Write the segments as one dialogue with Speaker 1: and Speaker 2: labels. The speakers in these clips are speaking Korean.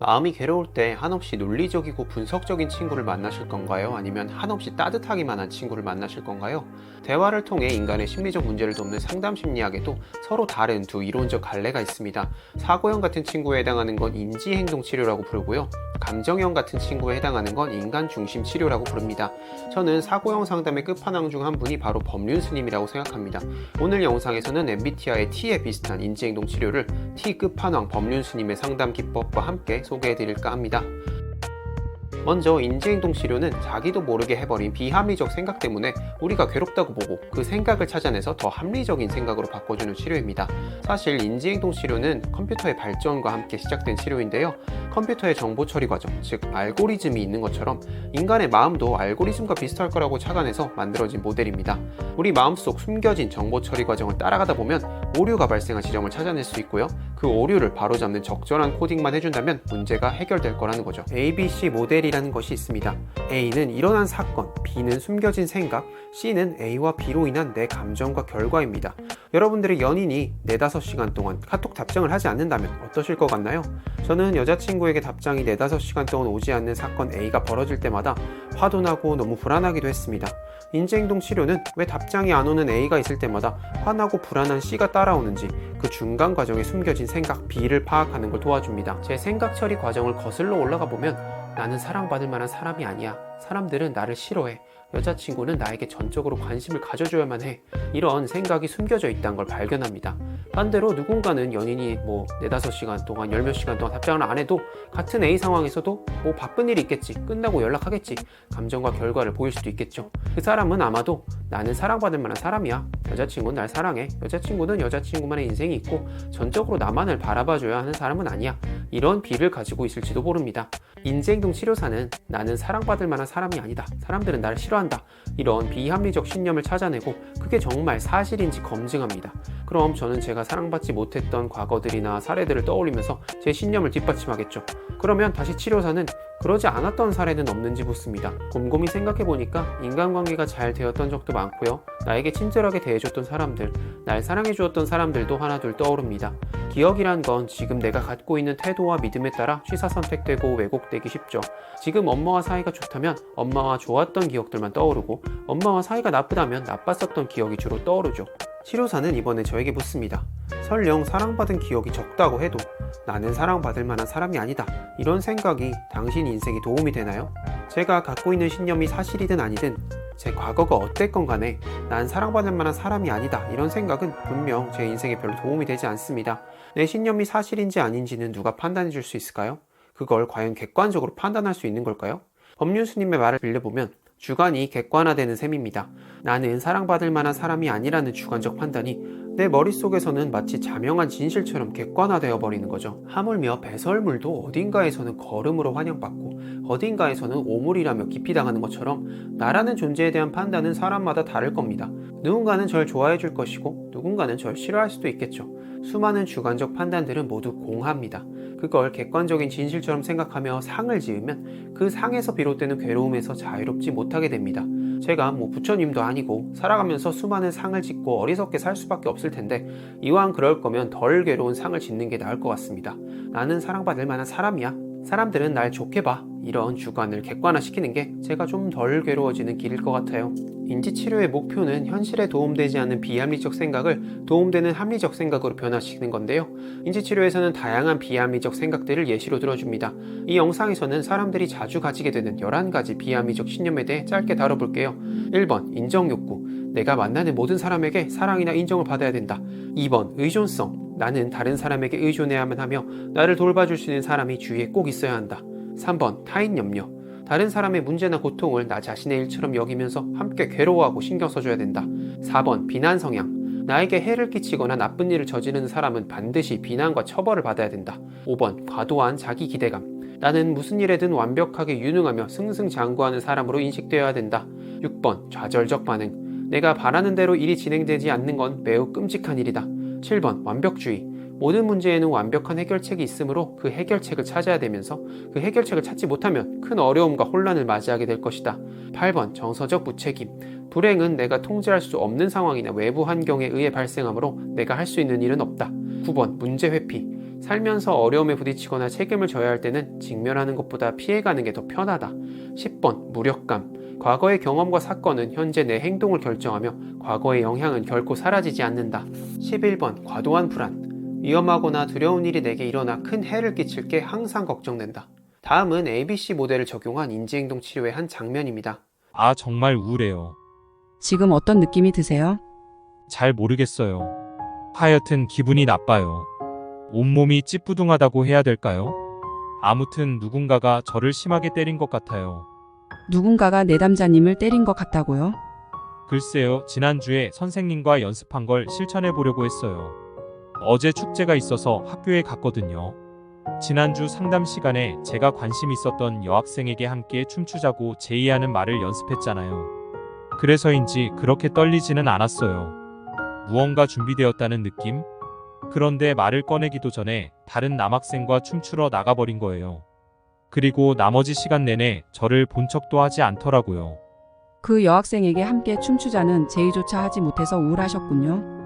Speaker 1: 마음이 괴로울 때 한없이 논리적이고 분석적인 친구를 만나실 건가요? 아니면 한없이 따뜻하기만 한 친구를 만나실 건가요? 대화를 통해 인간의 심리적 문제를 돕는 상담 심리학에도 서로 다른 두 이론적 갈래가 있습니다. 사고형 같은 친구에 해당하는 건 인지행동 치료라고 부르고요. 감정형 같은 친구에 해당하는 건 인간 중심 치료라고 부릅니다. 저는 사고형 상담의 끝판왕 중 한 분이 바로 법륜 스님이라고 생각합니다. 오늘 영상에서는 MBTI의 T에 비슷한 인지행동 치료를 T 끝판왕 법륜 스님의 상담 기법과 함께 소개해드릴까 합니다. 먼저 인지행동 치료는 자기도 모르게 해버린 비합리적 생각 때문에 우리가 괴롭다고 보고 그 생각을 찾아내서 더 합리적인 생각으로 바꿔주는 치료입니다. 사실 인지행동 치료는 컴퓨터의 발전과 함께 시작된 치료인데요. 컴퓨터의 정보 처리 과정, 즉 알고리즘이 있는 것처럼 인간의 마음도 알고리즘과 비슷할 거라고 착안해서 만들어진 모델입니다. 우리 마음속 숨겨진 정보 처리 과정을 따라가다 보면 오류가 발생한 지점을 찾아낼 수 있고요. 그 오류를 바로잡는 적절한 코딩만 해준다면 문제가 해결될 거라는 거죠. ABC 모델이라는 것이 있습니다. A는 일어난 사건, B는 숨겨진 생각, C는 A와 B로 인한 내 감정과 결과입니다. 여러분들의 연인이 4-5시간 동안 카톡 답장을 하지 않는다면 어떠실 것 같나요? 저는 여자친구에게 답장이 4-5시간 동안 오지 않는 사건 A가 벌어질 때마다 화도 나고 너무 불안하기도 했습니다. 인지행동 치료는 왜 답장이 안 오는 A가 있을 때마다 화나고 불안한 C가 따라오는지 그 중간 과정에 숨겨진 생각 B를 파악하는 걸 도와줍니다. 제 생각 처리 과정을 거슬러 올라가 보면 나는 사랑받을 만한 사람이 아니야. 사람들은 나를 싫어해. 여자친구는 나에게 전적으로 관심을 가져줘야만 해. 이런 생각이 숨겨져 있다는 걸 발견합니다. 반대로 누군가는 연인이 4-5시간 동안 10몇 시간 동안 답장을 안 해도 같은 A 상황에서도 바쁜 일이 있겠지, 끝나고 연락하겠지, 감정과 결과를 보일 수도 있겠죠. 그 사람은 아마도 나는 사랑받을 만한 사람이야. 여자친구는 날 사랑해. 여자친구는 여자친구만의 인생이 있고 전적으로 나만을 바라봐줘야 하는 사람은 아니야. 이런 비를 가지고 있을지도 모릅니다. 인지행동 치료사는 나는 사랑받을 만한 사람이 아니다. 사람들은 나를 싫어한다. 이런 비합리적 신념을 찾아내고 그게 정말 사실인지 검증합니다. 그럼 저는 제가 사랑받지 못했던 과거들이나 사례들을 떠올리면서 제 신념을 뒷받침하겠죠. 그러면 다시 치료사는 그러지 않았던 사례는 없는지 묻습니다. 곰곰이 생각해보니까 인간관계가 잘 되었던 적도 많고요. 나에게 친절하게 대해줬던 사람들, 날 사랑해주었던 사람들도 하나둘 떠오릅니다. 기억이란 건 지금 내가 갖고 있는 태도와 믿음에 따라 취사선택되고 왜곡되기 쉽죠. 지금 엄마와 사이가 좋다면 엄마와 좋았던 기억들만 떠오르고 엄마와 사이가 나쁘다면 나빴었던 기억이 주로 떠오르죠. 치료사는 이번에 저에게 묻습니다. 설령 사랑받은 기억이 적다고 해도 나는 사랑받을 만한 사람이 아니다. 이런 생각이 당신 인생에 도움이 되나요? 제가 갖고 있는 신념이 사실이든 아니든 제 과거가 어땠건 간에 난 사랑받을 만한 사람이 아니다. 이런 생각은 분명 제 인생에 별로 도움이 되지 않습니다. 내 신념이 사실인지 아닌지는 누가 판단해 줄 수 있을까요? 그걸 과연 객관적으로 판단할 수 있는 걸까요? 법륜 스님의 말을 빌려보면 주관이 객관화되는 셈입니다. 나는 사랑받을 만한 사람이 아니라는 주관적 판단이 내 머릿속에서는 마치 자명한 진실처럼 객관화되어 버리는 거죠. 하물며 배설물도 어딘가에서는 거름으로 환영받고 어딘가에서는 오물이라며 기피당하는 것처럼 나라는 존재에 대한 판단은 사람마다 다를 겁니다. 누군가는 절 좋아해 줄 것이고 누군가는 절 싫어할 수도 있겠죠. 수많은 주관적 판단들은 모두 공합니다. 그걸 객관적인 진실처럼 생각하며 상을 지으면 그 상에서 비롯되는 괴로움에서 자유롭지 못하게 됩니다. 제가 부처님도 아니고 살아가면서 수많은 상을 짓고 어리석게 살 수밖에 없을 텐데 이왕 그럴 거면 덜 괴로운 상을 짓는 게 나을 것 같습니다. 나는 사랑받을 만한 사람이야. 사람들은 날 좋게 봐. 이런 주관을 객관화시키는 게 제가 좀 덜 괴로워지는 길일 것 같아요. 인지치료의 목표는 현실에 도움되지 않는 비합리적 생각을 도움되는 합리적 생각으로 변화시키는 건데요. 인지치료에서는 다양한 비합리적 생각들을 예시로 들어줍니다. 이 영상에서는 사람들이 자주 가지게 되는 11가지 비합리적 신념에 대해 짧게 다뤄볼게요. 1번, 인정욕구. 내가 만나는 모든 사람에게 사랑이나 인정을 받아야 된다. 2번, 의존성. 나는 다른 사람에게 의존해야만 하며 나를 돌봐줄 수 있는 사람이 주위에 꼭 있어야 한다. 3번, 타인 염려. 다른 사람의 문제나 고통을 나 자신의 일처럼 여기면서 함께 괴로워하고 신경 써줘야 된다. 4번, 비난 성향. 나에게 해를 끼치거나 나쁜 일을 저지르는 사람은 반드시 비난과 처벌을 받아야 된다. 5번, 과도한 자기 기대감. 나는 무슨 일에든 완벽하게 유능하며 승승장구하는 사람으로 인식되어야 된다. 6번, 좌절적 반응. 내가 바라는 대로 일이 진행되지 않는 건 매우 끔찍한 일이다. 7번, 완벽주의. 모든 문제에는 완벽한 해결책이 있으므로 그 해결책을 찾아야 되면서 그 해결책을 찾지 못하면 큰 어려움과 혼란을 맞이하게 될 것이다. 8번, 정서적 무책임. 불행은 내가 통제할 수 없는 상황이나 외부 환경에 의해 발생하므로 내가 할 수 있는 일은 없다. 9번, 문제 회피. 살면서 어려움에 부딪히거나 책임을 져야 할 때는 직면하는 것보다 피해가는 게 더 편하다. 10번 무력감. 과거의 경험과 사건은 현재 내 행동을 결정하며 과거의 영향은 결코 사라지지 않는다. 11번 과도한 불안. 위험하거나 두려운 일이 내게 일어나 큰 해를 끼칠 게 항상 걱정된다. 다음은 ABC 모델을 적용한 인지행동 치료의 한 장면입니다.
Speaker 2: 아, 정말 우울해요.
Speaker 3: 지금 어떤 느낌이 드세요?
Speaker 2: 잘 모르겠어요. 하여튼 기분이 나빠요. 온몸이 찌뿌둥하다고 해야 될까요? 아무튼 누군가가 저를 심하게 때린 것 같아요.
Speaker 3: 누군가가 내담자님을 때린 것 같다고요?
Speaker 2: 글쎄요, 지난주에 선생님과 연습한 걸 실천해 보려고 했어요. 어제 축제가 있어서 학교에 갔거든요. 지난주 상담 시간에 제가 관심 있었던 여학생에게 함께 춤추자고 제의하는 말을 연습했잖아요. 그래서인지 그렇게 떨리지는 않았어요. 무언가 준비되었다는 느낌? 그런데 말을 꺼내기도 전에 다른 남학생과 춤추러 나가버린 거예요. 그리고 나머지 시간 내내 저를 본 척도 하지 않더라고요.
Speaker 3: 그 여학생에게 함께 춤추자는 제의조차 하지 못해서 우울하셨군요.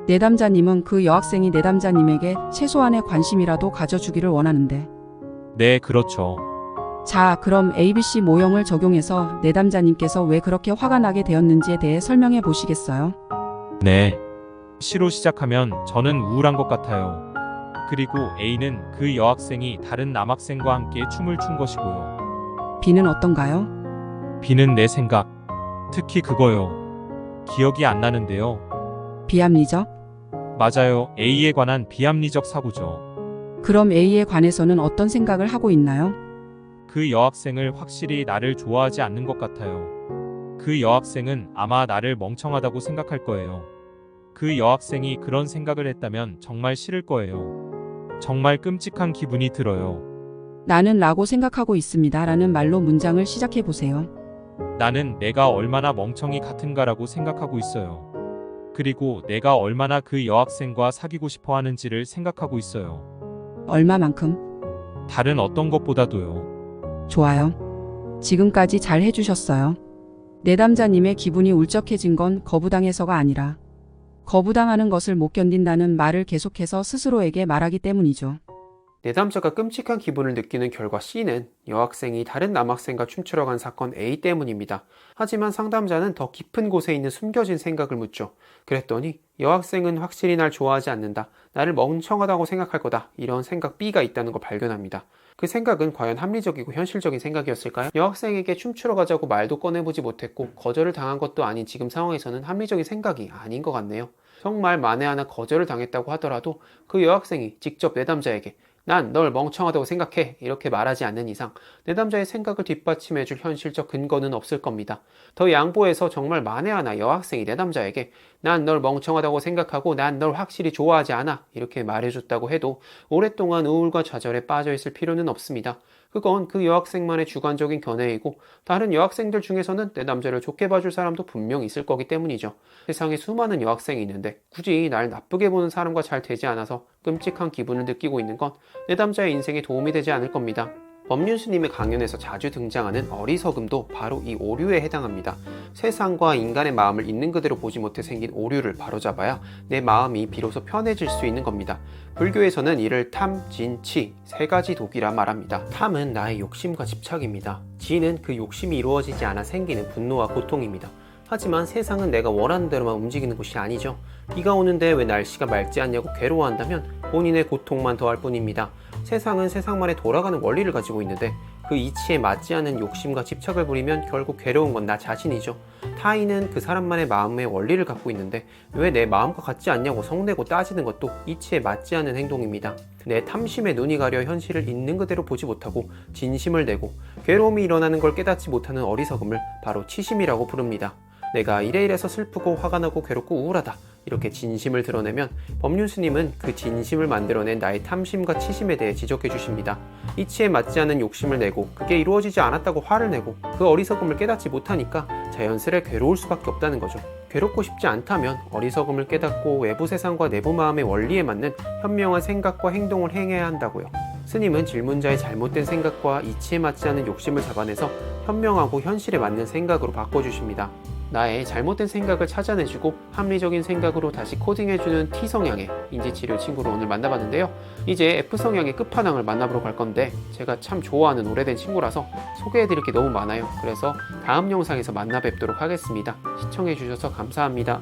Speaker 3: 내담자님은 그 여학생이 내담자님에게 최소한의 관심이라도 가져주기를 원하는데.
Speaker 2: 네, 그렇죠.
Speaker 3: 자, 그럼 ABC 모형을 적용해서 내담자님께서 왜 그렇게 화가 나게 되었는지에 대해 설명해 보시겠어요?
Speaker 2: 네. C로 시작하면 저는 우울한 것 같아요. 그리고 A는 그 여학생이 다른 남학생과 함께 춤을 춘 것이고요.
Speaker 3: B는 어떤가요?
Speaker 2: B는 내 생각. 특히 그거요. 기억이 안 나는데요.
Speaker 3: 비합리적?
Speaker 2: 맞아요. A에 관한 비합리적 사고죠.
Speaker 3: 그럼 A에 관해서는 어떤 생각을 하고 있나요?
Speaker 2: 그 여학생을 확실히 나를 좋아하지 않는 것 같아요. 그 여학생은 아마 나를 멍청하다고 생각할 거예요. 그 여학생이 그런 생각을 했다면 정말 싫을 거예요. 정말 끔찍한 기분이 들어요.
Speaker 3: 나는 라고 생각하고 있습니다. 라는 말로 문장을 시작해 보세요.
Speaker 2: 나는 내가 얼마나 멍청이 같은가라고 생각하고 있어요. 그리고 내가 얼마나 그 여학생과 사귀고 싶어 하는지를 생각하고 있어요.
Speaker 3: 얼마만큼?
Speaker 2: 다른 어떤 것보다도요.
Speaker 3: 좋아요. 지금까지 잘 해주셨어요. 내담자님의 기분이 울적해진 건 거부당해서가 아니라 거부당하는 것을 못 견딘다는 말을 계속해서 스스로에게 말하기 때문이죠.
Speaker 1: 내담자가 끔찍한 기분을 느끼는 결과 C는 여학생이 다른 남학생과 춤추러 간 사건 A 때문입니다. 하지만 상담자는 더 깊은 곳에 있는 숨겨진 생각을 묻죠. 그랬더니 여학생은 확실히 날 좋아하지 않는다. 나를 멍청하다고 생각할 거다. 이런 생각 B가 있다는 걸 발견합니다. 그 생각은 과연 합리적이고 현실적인 생각이었을까요? 여학생에게 춤추러 가자고 말도 꺼내보지 못했고 거절을 당한 것도 아닌 지금 상황에서는 합리적인 생각이 아닌 것 같네요. 정말 만에 하나 거절을 당했다고 하더라도 그 여학생이 직접 내담자에게 난 널 멍청하다고 생각해 이렇게 말하지 않는 이상 내담자의 생각을 뒷받침해줄 현실적 근거는 없을 겁니다. 더 양보해서 정말 만에 하나 여학생이 내담자에게 난 널 멍청하다고 생각하고 난 널 확실히 좋아하지 않아 이렇게 말해줬다고 해도 오랫동안 우울과 좌절에 빠져있을 필요는 없습니다. 그건 그 여학생만의 주관적인 견해이고 다른 여학생들 중에서는 내담자를 좋게 봐줄 사람도 분명 있을 거기 때문이죠. 세상에 수많은 여학생이 있는데 굳이 날 나쁘게 보는 사람과 잘 되지 않아서 끔찍한 기분을 느끼고 있는 건 내담자의 인생에 도움이 되지 않을 겁니다. 법륜스님의 강연에서 자주 등장하는 어리석음도 바로 이 오류에 해당합니다. 세상과 인간의 마음을 있는 그대로 보지 못해 생긴 오류를 바로잡아야 내 마음이 비로소 편해질 수 있는 겁니다. 불교에서는 이를 탐, 진, 치 세 가지 독이라 말합니다. 탐은 나의 욕심과 집착입니다. 진은 그 욕심이 이루어지지 않아 생기는 분노와 고통입니다. 하지만 세상은 내가 원하는 대로만 움직이는 곳이 아니죠. 비가 오는데 왜 날씨가 맑지 않냐고 괴로워한다면 본인의 고통만 더할 뿐입니다. 세상은 세상만의 돌아가는 원리를 가지고 있는데 그 이치에 맞지 않은 욕심과 집착을 부리면 결국 괴로운 건 나 자신이죠. 타인은 그 사람만의 마음의 원리를 갖고 있는데 왜 내 마음과 같지 않냐고 성내고 따지는 것도 이치에 맞지 않는 행동입니다. 내 탐심에 눈이 가려 현실을 있는 그대로 보지 못하고 진심을 내고 괴로움이 일어나는 걸 깨닫지 못하는 어리석음을 바로 치심이라고 부릅니다. 내가 이래이래서 슬프고 화가 나고 괴롭고 우울하다 이렇게 진심을 드러내면 법륜스님은 그 진심을 만들어낸 나의 탐심과 치심에 대해 지적해 주십니다. 이치에 맞지 않은 욕심을 내고 그게 이루어지지 않았다고 화를 내고 그 어리석음을 깨닫지 못하니까 자연스레 괴로울 수밖에 없다는 거죠. 괴롭고 싶지 않다면 어리석음을 깨닫고 외부 세상과 내부 마음의 원리에 맞는 현명한 생각과 행동을 행해야 한다고요. 스님은 질문자의 잘못된 생각과 이치에 맞지 않은 욕심을 잡아내서 현명하고 현실에 맞는 생각으로 바꿔주십니다. 나의 잘못된 생각을 찾아내주고 합리적인 생각으로 다시 코딩해주는 T성향의 인지치료 친구를 오늘 만나봤는데요. 이제 F성향의 끝판왕을 만나보러 갈 건데 제가 참 좋아하는 오래된 친구라서 소개해드릴 게 너무 많아요. 그래서 다음 영상에서 만나 뵙도록 하겠습니다. 시청해주셔서 감사합니다.